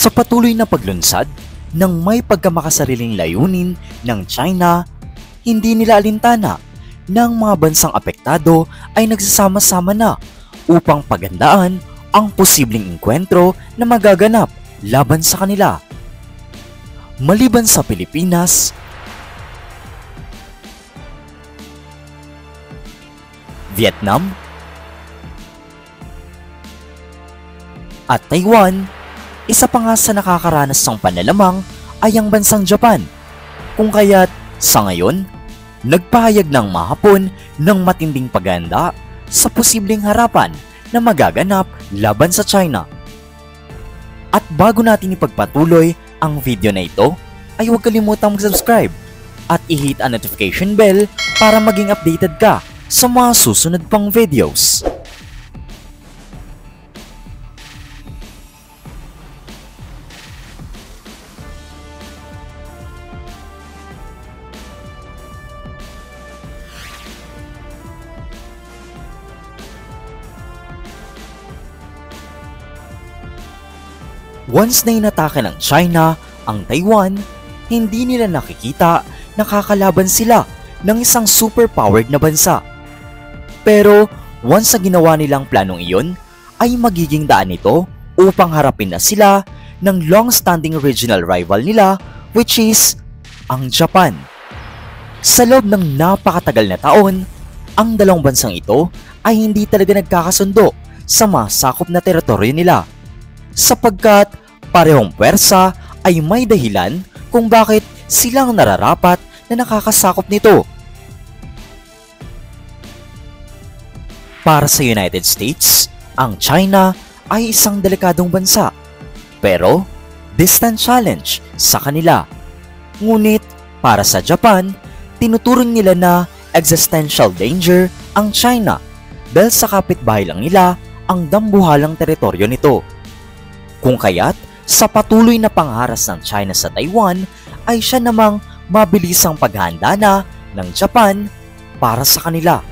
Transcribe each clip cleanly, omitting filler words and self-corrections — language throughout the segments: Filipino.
Sa patuloy na paglunsad ng may pagkamakasariling layunin ng China, hindi nila alintana ng mga bansang apektado ay nagsasama-sama na upang paghandaan ang posibleng engkwentro na magaganap laban sa kanila. Maliban sa Pilipinas, Vietnam, at Taiwan, isa pa nga sa nakakaranas ng panlalamang ay ang bansang Japan, kung kaya't sa ngayon, nagpahayag ng mga Hapon ng matinding paghahanda sa posibleng harapan na magaganap laban sa China. At bago natin ipagpatuloy ang video na ito, ay huwag kalimutang mag-subscribe at i-hit ang notification bell para maging updated ka sa mga susunod pang videos. Once na inatake ng China ang Taiwan, hindi nila nakikita na kakalaban sila ng isang superpowered na bansa. Pero once na ginawa nilang planong iyon, ay magiging daan ito upang harapin na sila ng long-standing regional rival nila, which is ang Japan. Sa loob ng napakatagal na taon, ang dalawang bansang ito ay hindi talaga nagkakasundo sa masakop na teritoryo nila, sapagkat parehong puwersa ay may dahilan kung bakit silang nararapat na nakakasakop nito. Para sa United States, ang China ay isang delikadong bansa, pero distant challenge sa kanila. Ngunit para sa Japan, tinuturing nila na existential danger ang China dahil sa kapitbahay lang nila ang dambuhalang teritoryo nito. Kung kaya't sa patuloy na pangharas ng China sa Taiwan ay siya namang mabilisang paghahanda na ng Japan para sa kanila.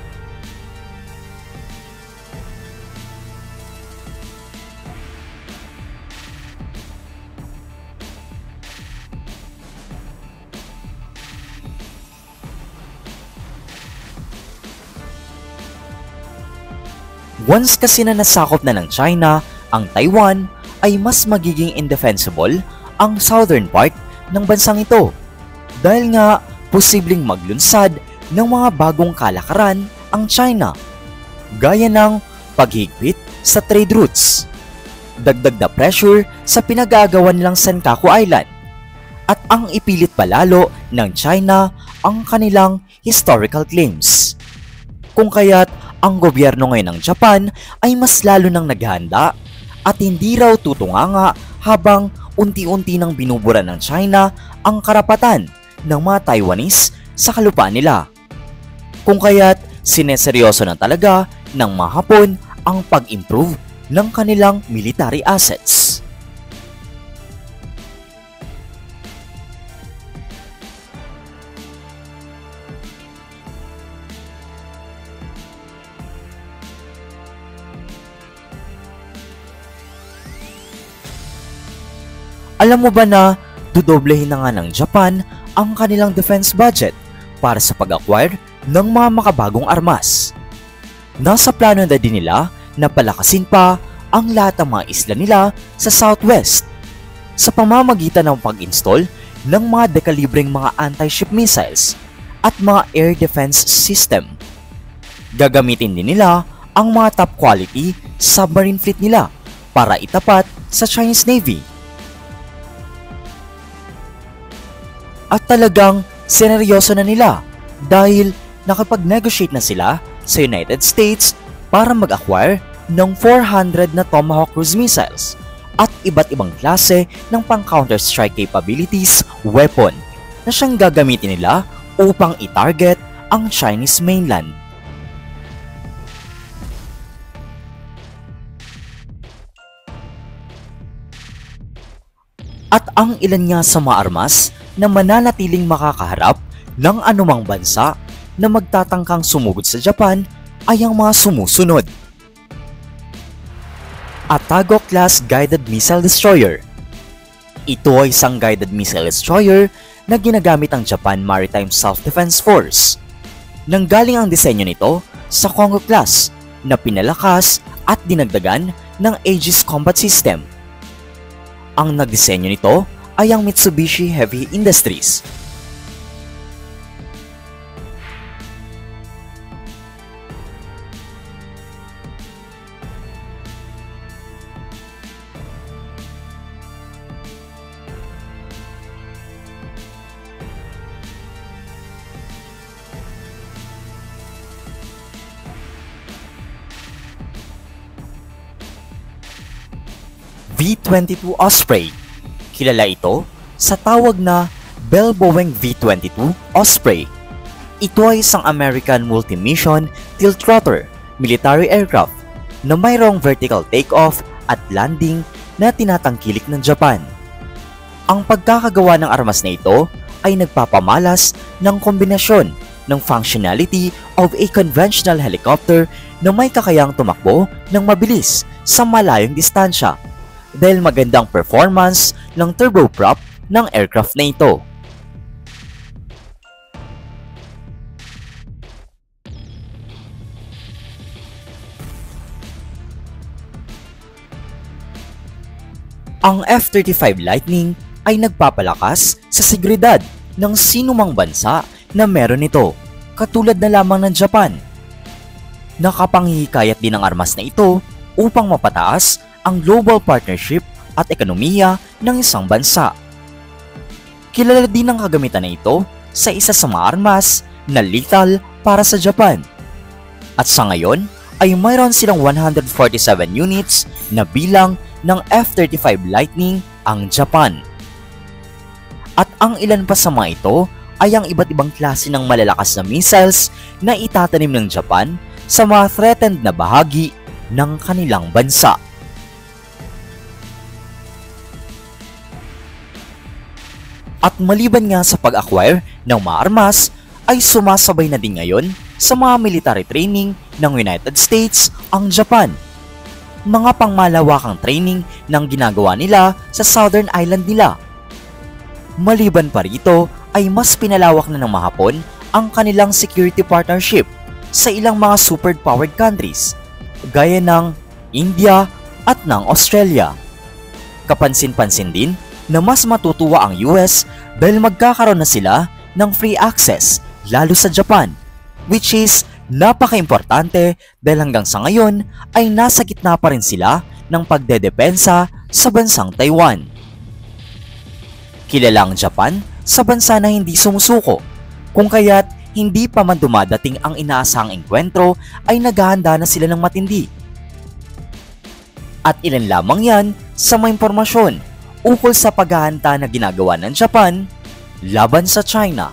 Once kasi na nasakop na ng China ang Taiwan, ay mas magiging indefensible ang southern part ng bansang ito dahil nga posibleng maglunsad ng mga bagong kalakaran ang China, gaya ng paghigpit sa trade routes, dagdag na pressure sa pinag-aagawan nilang Senkaku Island, at ang ipilit palalo ng China ang kanilang historical claims. Kung kaya't ang gobyerno ngayon ng Japan ay mas lalo nang naghahanda at hindi raw tutunganga habang unti-unti nang binubura ng China ang karapatan ng mga Taiwanese sa kalupaan nila. Kung kaya't sineseryoso na talaga ng mga Hapon ang pag-improve ng kanilang military assets. Alam mo ba na dudoblehin na nga ng Japan ang kanilang defense budget para sa pag-acquire ng mga makabagong armas? Nasa plano na din nila na palakasin pa ang lahat ng mga isla nila sa Southwest sa pamamagitan ng pag-install ng mga dekalibreng mga anti-ship missiles at mga air defense system. Gagamitin din nila ang mga top quality submarine fleet nila para itapat sa Chinese Navy. At talagang sineryoso na nila dahil nakapag-negotiate na sila sa United States para mag-acquire ng 400 na Tomahawk cruise missiles at iba't ibang klase ng pang-counter-strike capabilities weapon na siyang gagamitin nila upang i-target ang Chinese mainland. At ang ilan nga sa mga armas na mananatiling makakaharap ng anumang bansa na magtatangkang sumugod sa Japan ay ang mga sumusunod. Atago-class guided missile destroyer, Ito ay isang guided missile destroyer na ginagamit ng Japan Maritime Self-Defense Force. Nanggaling ang disenyo nito sa Kongo class na pinalakas at dinagdagan ng Aegis Combat System. Ang nagdisenyo nito ay ang Mitsubishi Heavy Industries. V-22 Osprey. Kilala ito sa tawag na Bell Boeing V-22 Osprey. Ito ay isang American multi-mission tiltrotor military aircraft na mayroong vertical takeoff at landing na tinatangkilik ng Japan. Ang pagkakagawa ng armas na ito ay nagpapamalas ng kombinasyon ng functionality of a conventional helicopter na may kakayang tumakbo ng mabilis sa malayong distansya dahil magandang performance ng turboprop ng aircraft na ito. Ang F-35 Lightning ay nagpapalakas sa seguridad ng sinumang bansa na meron ito, katulad na lamang ng Japan. Nakapanghihikayat din ang armas na ito upang mapataas ang global partnership at ekonomiya ng isang bansa. Kilala din ang kagamitan na ito sa isa sa mga armas na lethal para sa Japan. At sa ngayon ay mayroon silang 147 units na bilang ng F-35 Lightning ang Japan. At ang ilan pa sa mga ito ay ang iba't ibang klase ng malalakas na missiles na itatanim ng Japan sa mga threatened na bahagi ng kanilang bansa. At maliban nga sa pag-acquire ng mga armas, ay sumasabay na din ngayon sa mga military training ng United States ang Japan. Mga pangmalawakang training ng ginagawa nila sa Southern Island nila. Maliban pa rito ay mas pinalawak na ng mga Hapon ang kanilang security partnership sa ilang mga superpowered countries gaya ng India at ng Australia. Kapansin-pansin din na mas matutuwa ang US dahil magkakaroon na sila ng free access lalo sa Japan, which is napaka-importante dahil hanggang sa ngayon ay nasa gitna pa rin sila ng pagdedepensa sa bansang Taiwan. Kilala ang Japan sa bansa na hindi sumusuko, kung kaya't hindi pa man dumadating ang inaasahang engkwentro ay naghahanda na sila ng matindi. At ilan lamang yan sa mga impormasyon ukol sa paghahanda na ginagawa ng Japan laban sa China.